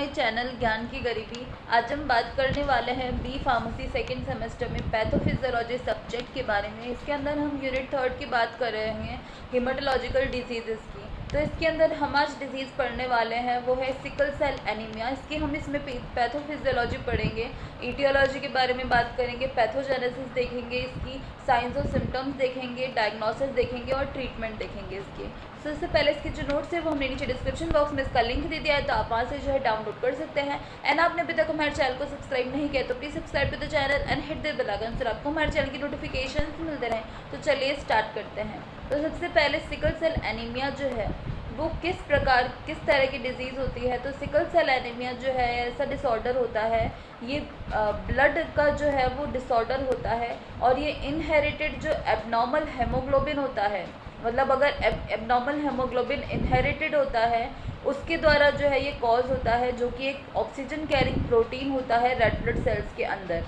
My channel ज्ञान की गरीबी। आज हम बात करने वाले हैं बी फार्मेसी सेकेंड सेमेस्टर में पैथोफिजियोलॉजी सब्जेक्ट के बारे में। इसके अंदर हम यूनिट 3 की बात कर रहे हैं हेमाटोलॉजिकल डिजीज़ की। तो इसके अंदर हम आज डिजीज़ पढ़ने वाले हैं वो है सिकल सेल एनीमिया। इसकी हम इसमें पैथोफिजियोलॉजी पढ़ेंगे, ईटियोलॉजी के बारे में बात करेंगे, पैथोजेनेसिस देखेंगे, इसकी साइंस और सिम्टम्स देखेंगे, डायग्नोसिस देखेंगे और ट्रीटमेंट देखेंगे इसके। तो इससे पहले इसके जो नोट्स है वो हमने नीचे डिस्क्रिप्शन बॉक्स में इसका लिंक दे दिया है, तो आप वहाँ से जो है डाउनलोड कर सकते हैं। एंड आपने अभी तक हमारे चैनल को सब्सक्राइब नहीं किया तो please subscribe to the channel and hit the bell icon so आपको हमारे चैनल की नोटिफिकेशन मिलते रहें। तो चलिए स्टार्ट करते हैं। तो सबसे पहले सिकल सेल एनीमिया जो है वो किस तरह की डिजीज़ होती है। तो सिकल सेल एनीमिया जो है ऐसा डिसऑर्डर होता है, ये ब्लड का जो है वो डिसऑर्डर होता है और ये इनहेरिटेड जो एबनॉर्मल हेमोग्लोबिन होता है, मतलब अगर एबनॉर्मल हेमोग्लोबिन इनहेरिटेड होता है उसके द्वारा जो है ये कॉज होता है, जो कि एक ऑक्सीजन कैरिंग प्रोटीन होता है रेड ब्लड सेल्स के अंदर।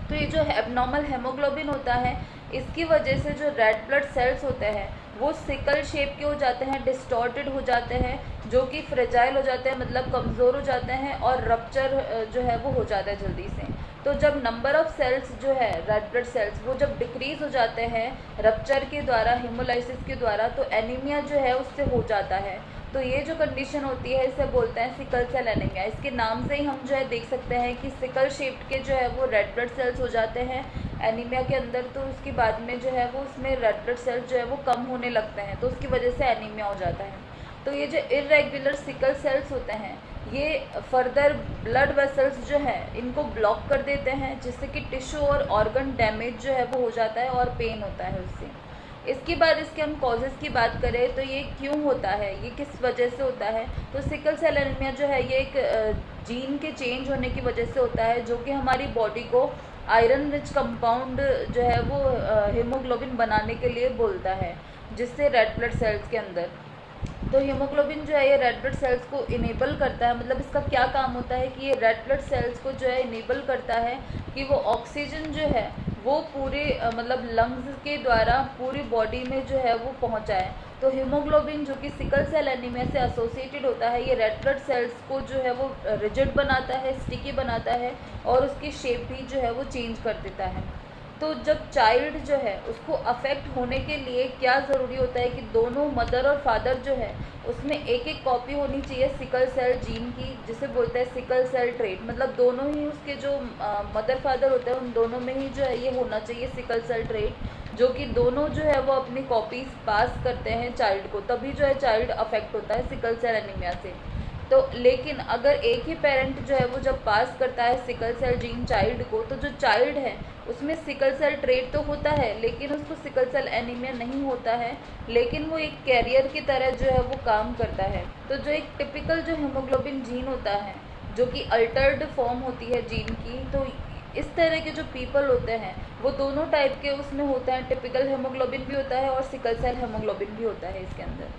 तो ये जो एबनॉर्मल हेमोग्लोबिन होता है इसकी वजह से जो रेड ब्लड सेल्स होते हैं वो सिकल शेप के हो जाते हैं, डिस्टॉर्टेड हो जाते हैं, जो कि फ्रेजाइल हो जाते हैं, मतलब कमज़ोर हो जाते हैं और रप्चर जो है वो हो जाता है जल्दी से। तो जब नंबर ऑफ़ सेल्स जो है रेड ब्लड सेल्स वो जब डिक्रीज़ हो जाते हैं रप्चर के द्वारा, हीमोलाइसिस के द्वारा, तो एनीमिया जो है उससे हो जाता है। तो ये जो कंडीशन होती है इसे बोलते हैं सिकल सेल एनीमिया। इसके नाम से ही हम जो है देख सकते हैं कि सिकल शेप्ड के जो है वो रेड ब्लड सेल्स हो जाते हैं एनीमिया के अंदर। तो उसके बाद में जो है वो उसमें रेड ब्लड सेल्स जो है वो कम होने लगते हैं, तो उसकी वजह से एनीमिया हो जाता है। तो ये जो इर्रेगुलर सिकल सेल्स होते हैं ये फर्दर ब्लड वेसल्स जो है इनको ब्लॉक कर देते हैं, जिससे कि टिश्यू और ऑर्गन डैमेज जो है वो हो जाता है और पेन होता है उससे। इसके बाद इसके हम कॉजेज़ की बात करें तो ये क्यों होता है, ये किस वजह से होता है। तो सिकल सेल एनीमिया जो है ये एक जीन के चेंज होने की वजह से होता है, जो कि हमारी बॉडी को आयरन रिच कंपाउंड जो है वो हीमोग्लोबिन बनाने के लिए बोलता है, जिससे रेड ब्लड सेल्स के अंदर। तो हीमोग्लोबिन जो है ये रेड ब्लड सेल्स को इनेबल करता है, मतलब इसका क्या काम होता है कि ये रेड ब्लड सेल्स को जो है इनेबल करता है कि वो ऑक्सीजन जो है वो पूरे मतलब लंग्स के द्वारा पूरी बॉडी में जो है वो पहुंचाए। तो हीमोग्लोबिन जो कि सिकल सेल एनीमिया से एसोसिएटेड होता है ये रेड ब्लड सेल्स को जो है वो रिजिड बनाता है, स्टिकी बनाता है और उसकी शेप भी जो है वो चेंज कर देता है। तो जब चाइल्ड जो है उसको अफेक्ट होने के लिए क्या ज़रूरी होता है कि दोनों मदर और फादर जो है उसमें एक एक कॉपी होनी चाहिए सिकल सेल जीन की, जिसे बोलते हैं सिकल सेल ट्रेट। मतलब दोनों ही उसके जो मदर फादर होते हैं उन दोनों में ही जो है ये होना चाहिए सिकल सेल ट्रेट, जो कि दोनों जो है वो अपनी कॉपीज़ पास करते हैं चाइल्ड को, तभी जो है चाइल्ड अफेक्ट होता है सिकल सेल एनीमिया से। तो लेकिन अगर एक ही पेरेंट जो है वो जब पास करता है सिकल सेल जीन चाइल्ड को, तो जो चाइल्ड है उसमें सिकल सेल ट्रेट तो होता है लेकिन उसको सिकल सेल एनीमिया नहीं होता है, लेकिन वो एक कैरियर की तरह जो है वो काम करता है। तो जो एक टिपिकल जो हीमोग्लोबिन जीन होता है जो कि अल्टर्ड फॉर्म होती है जीन की, तो इस तरह के जो पीपल होते हैं वो दोनों टाइप के उसमें होते हैं, टिपिकल हेमोग्लोबिन भी होता है और सिकल सेल हेमोग्लोबिन भी होता है इसके अंदर।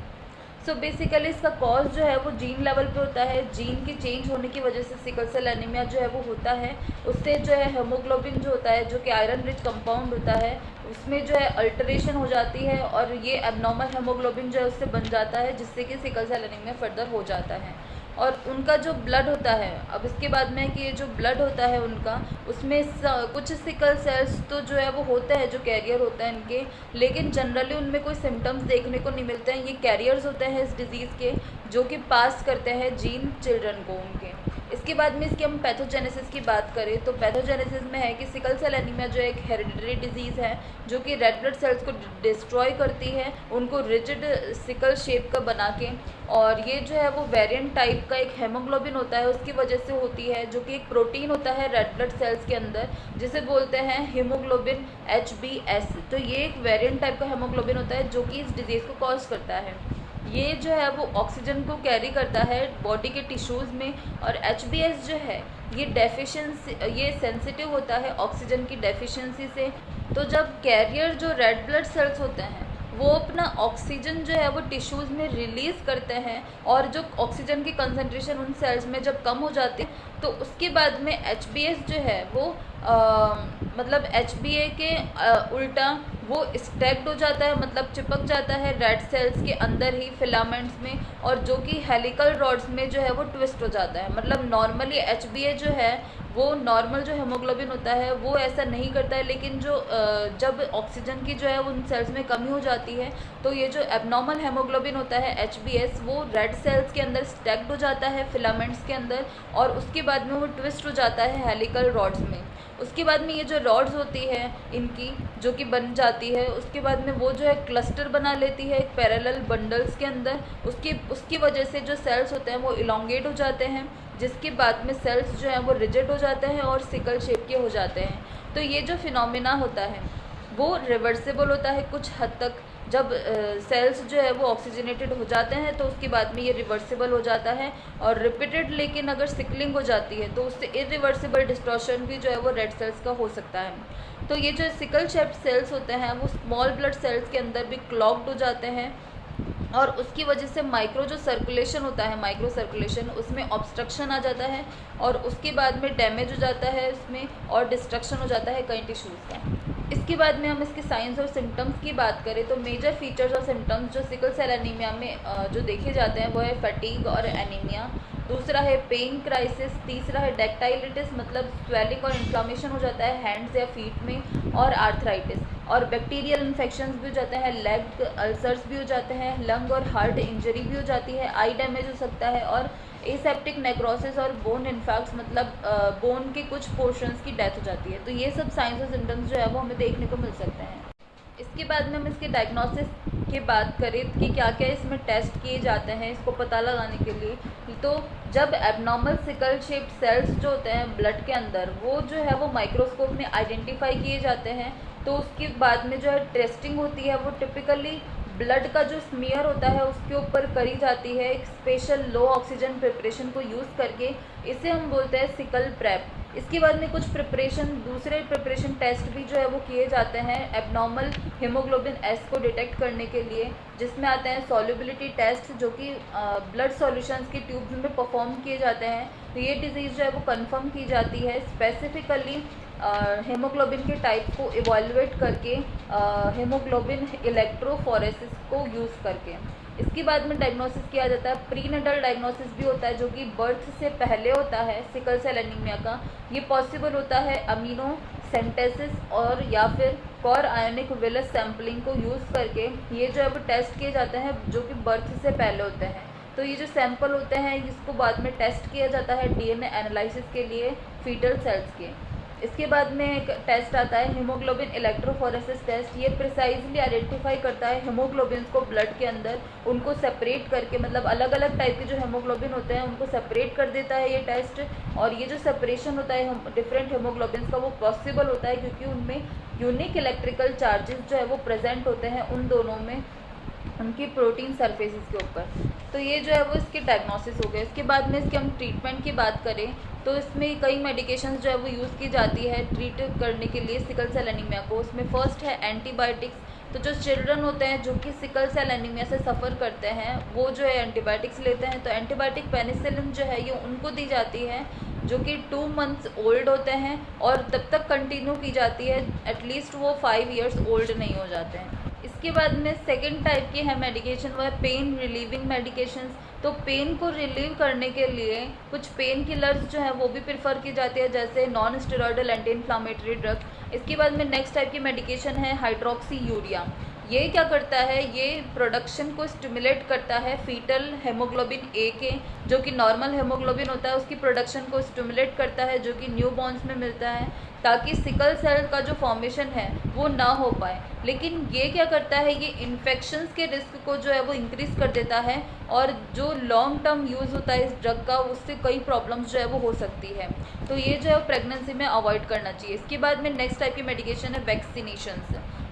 सो बेसिकली इसका कॉज जो है वो जीन लेवल पे होता है, जीन के चेंज होने की वजह से सिकल सेल एनीमिया जो है वो होता है। उससे जो है हेमोग्लोबिन जो होता है जो कि आयरन रिच कंपाउंड होता है उसमें जो है अल्टरेशन हो जाती है और ये एबनॉर्मल हेमोग्लोबिन जो है उससे बन जाता है, जिससे कि सिकल सेल एनीमिया फर्दर हो जाता है। और उनका जो ब्लड होता है, अब इसके बाद में कि ये जो ब्लड होता है उनका उसमें कुछ सिकल सेल्स तो जो है वो होते हैं जो कैरियर होता है इनके, लेकिन जनरली उनमें कोई सिम्टम्स देखने को नहीं मिलते हैं। ये कैरियर्स होते हैं इस डिज़ीज़ के, जो कि पास करते हैं जीन चिल्ड्रन को उनके। इसके बाद में इसकी हम पैथोजेनेसिस की बात करें तो पैथोजेनेसिस में है कि सिकल सेल एनीमिया जो एक हेरिडिटरी डिजीज़ है जो कि रेड ब्लड सेल्स को डिस्ट्रॉय करती है, उनको रिजिड सिकल शेप का बना के। और ये जो है वो वेरिएंट टाइप का एक हेमोग्लोबिन होता है उसकी वजह से होती है, जो कि एक प्रोटीन होता है रेड ब्लड सेल्स के अंदर जिसे बोलते हैं हीमोग्लोबिन HbS। तो ये एक वेरिएंट टाइप का हेमोग्लोबिन होता है जो कि इस डिजीज़ को कॉज करता है। ये जो है वो ऑक्सीजन को कैरी करता है बॉडी के टिश्यूज़ में, और HbS जो है ये सेंसिटिव होता है ऑक्सीजन की डेफिशिएंसी से। तो जब कैरियर जो रेड ब्लड सेल्स होते हैं वो अपना ऑक्सीजन जो है वो टिश्यूज़ में रिलीज़ करते हैं, और जो ऑक्सीजन की कंसंट्रेशन उन सेल्स में जब कम हो जाती है तो उसके बाद में HbS जो है वो मतलब HbA के उल्टा वो स्टैक्ड हो जाता है, मतलब चिपक जाता है रेड सेल्स के अंदर ही फिलामेंट्स में, और जो कि हेलिकल रॉड्स में जो है वो ट्विस्ट हो जाता है। मतलब नॉर्मली HbA जो है वो नॉर्मल जो हेमोग्लोबिन होता है वो ऐसा नहीं करता है, लेकिन जो जब ऑक्सीजन की जो है उन सेल्स में कमी हो जाती है तो ये जो एबनॉर्मल हेमोग्लोबिन होता है HbS वो रेड सेल्स के अंदर स्टैक्ड हो जाता है फिलामेंट्स के अंदर, और उसके बाद में वो ट्विस्ट हो जाता है हेलिकल रॉड्स में। उसके बाद में ये जो रॉड्स होती है इनकी जो कि बन जाती है, उसके बाद में वो जो है क्लस्टर बना लेती है पैरेलल बंडल्स के अंदर। उसकी वजह से जो सेल्स होते हैं वो इलोंगेट हो जाते हैं, जिसके बाद में सेल्स जो हैं वो रिजिड हो जाते हैं और सिकल शेप के हो जाते हैं। तो ये जो फिनोमिना होता है वो रिवर्सिबल होता है कुछ हद तक। जब सेल्स जो है वो ऑक्सीजनेटेड हो जाते हैं तो उसके बाद में ये रिवर्सिबल हो जाता है, और रिपीटेड लेकिन अगर सिकलिंग हो जाती है तो उससे इरिवर्सिबल डिस्टॉर्शन भी जो है वो रेड सेल्स का हो सकता है। तो ये जो सिकल शेप्ड सेल्स होते हैं वो स्मॉल ब्लड सेल्स के अंदर भी क्लॉग्ड हो जाते हैं, और उसकी वजह से माइक्रो जो सर्कुलेशन होता है, माइक्रो सर्कुलेशन, उसमें ऑब्स्ट्रक्शन आ जाता है, और उसके बाद में डैमेज हो जाता है उसमें, और डिस्ट्रक्शन हो जाता है कई टिश्यूज़ का। इसके बाद में हम इसके साइंस और सिम्टम्स की बात करें तो मेजर फीचर्स और सिम्टम्स जो सिकल सेल एनीमिया में जो देखे जाते हैं वो है फटीग और एनीमिया, दूसरा है पेन क्राइसिस, तीसरा है डेक्टाइलिटिस मतलब स्वेलिंग और इन्फ्लामेशन हो जाता है हैंड्स या फीट में, और आर्थराइटिस, और बैक्टीरियल इन्फेक्शंस भी हो जाते हैं, लेग अल्सर्स भी हो जाते हैं, लंग और हार्ट इंजरी भी हो जाती है, आई डैमेज हो सकता है, और एसेप्टिक नेक्रोसिस और बोन इन्फेक्ट्स मतलब बोन के कुछ पोर्शंस की डेथ हो जाती है। तो ये सब साइंस और सिम्टम्स जो है वो हमें देखने को मिल सकते हैं। इसके बाद में हम इसके डायग्नोसिस की बात करें कि क्या क्या इसमें टेस्ट किए जाते हैं इसको पता लगाने के लिए, तो जब एबनॉर्मल सिकल शेप्ड सेल्स जो होते हैं ब्लड के अंदर वो जो है वो माइक्रोस्कोप में आइडेंटिफाई किए जाते हैं, तो उसके बाद में जो है टेस्टिंग होती है वो टिपिकली ब्लड का जो स्मीयर होता है उसके ऊपर करी जाती है एक स्पेशल लो ऑक्सीजन प्रिपरेशन को यूज़ करके, इसे हम बोलते हैं सिकल प्रेप। इसके बाद में कुछ दूसरे प्रिपरेशन टेस्ट भी जो है वो किए जाते हैं एबनॉर्मल हीमोग्लोबिन एस को डिटेक्ट करने के लिए, जिसमें आते हैं सॉल्युबिलिटी टेस्ट जो कि ब्लड सॉल्यूशंस की ट्यूब्स में परफॉर्म किए जाते हैं। तो ये डिजीज़ जो है वो कंफर्म की जाती है स्पेसिफिकली हीमोग्लोबिन के टाइप को इवैल्यूएट करके हीमोग्लोबिन इलेक्ट्रोफोरेसिस को यूज़ करके। इसके बाद में डायग्नोसिस किया जाता है, प्रीनेटल डायग्नोसिस भी होता है जो कि बर्थ से पहले होता है सिकल सेल एनीमिया का। ये पॉसिबल होता है अमीनो सेंटेसिस और या फिर कॉर आयोनिक विलस सैम्पलिंग को यूज़ करके। ये जो है वो टेस्ट किए जाते हैं जो कि बर्थ से पहले होते हैं। तो ये जो सैंपल होते हैं इसको बाद में टेस्ट किया जाता है डीएनए एनालिसिस के लिए फीटल सेल्स के। इसके बाद में एक टेस्ट आता है हीमोग्लोबिन इलेक्ट्रोफोरेसिस टेस्ट। ये प्रिसाइजली आइडेंटिफाई करता है हीमोग्लोबिन को ब्लड के अंदर, उनको सेपरेट करके मतलब अलग अलग टाइप के जो हीमोग्लोबिन होते हैं उनको सेपरेट कर देता है ये टेस्ट। और ये जो सेपरेशन होता है डिफरेंट हीमोग्लोबिन का वो पॉसिबल होता है क्योंकि उनमें यूनिक इलेक्ट्रिकल चार्जेस जो है वो प्रेजेंट होते हैं उन दोनों में, उनकी प्रोटीन सरफेसेस के ऊपर। तो ये जो है वो इसके डायग्नोसिस हो गए। इसके बाद में इसके हम ट्रीटमेंट की बात करें तो इसमें कई मेडिकेशंस जो है वो यूज़ की जाती है ट्रीट करने के लिए सिकल सेल एनीमिया को। उसमें फर्स्ट है एंटीबायोटिक्स। तो जो चिल्ड्रन होते हैं जो कि सिकल सेल एनीमिया से सफ़र करते हैं वो जो है एंटीबायोटिक्स लेते हैं। तो एंटीबायोटिक पेनिसिलिन जो है ये उनको दी जाती है जो कि 2 मंथ्स ओल्ड होते हैं और तब तक कंटिन्यू की जाती है एटलीस्ट वो 5 इयर्स ओल्ड नहीं हो जाते हैं। इसके बाद में सेकेंड टाइप की है मेडिकेशन, वो है पेन रिलीविंग मेडिकेशंस। तो पेन को रिलीव करने के लिए कुछ पेन किलर्स जो है वो भी प्रेफर की जाती है जैसे non steroidal anti inflammatory drug. इसके बाद में नेक्स्ट टाइप की मेडिकेशन है हाइड्रोक्सी यूरिया। ये क्या करता है, ये प्रोडक्शन को स्टिमुलेट करता है फीटल हेमोग्लोबिन ए के, जो कि नॉर्मल हेमोग्लोबिन होता है उसकी प्रोडक्शन को स्टिमुलेट करता है जो कि न्यू बॉर्न्स में मिलता है, ताकि सिकल सेल का जो फॉर्मेशन है वो ना हो पाए। लेकिन ये क्या करता है, ये इन्फेक्शंस के रिस्क को जो है वो इंक्रीज़ कर देता है और जो लॉन्ग टर्म यूज़ होता है इस ड्रग का उससे कई प्रॉब्लम्स जो है वो हो सकती है। तो ये जो है प्रेगनेंसी में अवॉइड करना चाहिए। इसके बाद में नेक्स्ट टाइप की मेडिकेशन है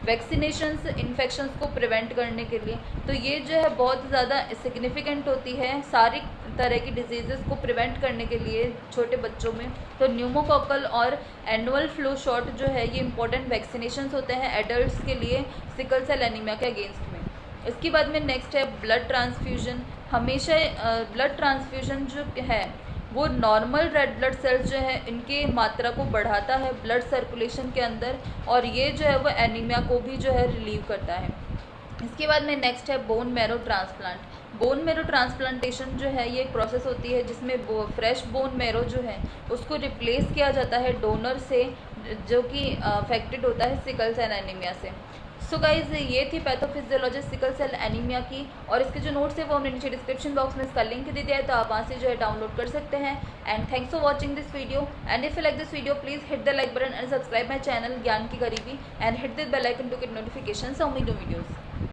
वैक्सीनेशंस इन्फेक्शंस को प्रिवेंट करने के लिए। तो ये जो है बहुत ज़्यादा सिग्निफिकेंट होती है सारी तरह की डिजीज़ेस को प्रिवेंट करने के लिए छोटे बच्चों में। तो न्यूमोकॉकल और एनुअल फ्लू शॉट जो है ये इंपॉर्टेंट वैक्सीनेशंस होते हैं एडल्ट्स के लिए सिकल सेल एनीमिया के अगेंस्ट में। इसके बाद में नेक्स्ट है ब्लड ट्रांसफ्यूजन। हमेशा ब्लड ट्रांसफ्यूजन जो है वो नॉर्मल रेड ब्लड सेल्स जो है इनके मात्रा को बढ़ाता है ब्लड सर्कुलेशन के अंदर, और ये जो है वो एनीमिया को भी जो है रिलीव करता है। इसके बाद में नेक्स्ट है bone marrow transplant. Bone marrow transplantation जो है ये एक प्रोसेस होती है जिसमें फ्रेश बोन मैरो जो है उसको रिप्लेस किया जाता है डोनर से जो कि अफेक्टेड होता है सिकल सेल एनीमिया से। सो गाइज ये थी पैथोफिजियोलॉजी सिकल सेल एनीमिया की, और इसके जो नोट्स है वो हमने नीचे डिस्क्रिप्शन बॉक्स में इसका लिंक दे दिया है, तो आप वहाँ से जो है डाउनलोड कर सकते हैं। And thanks for watching this video, and if you like this video please hit the like button and subscribe my channel ज्ञान की गरीबी, and hit the bell icon to get notification of new videos.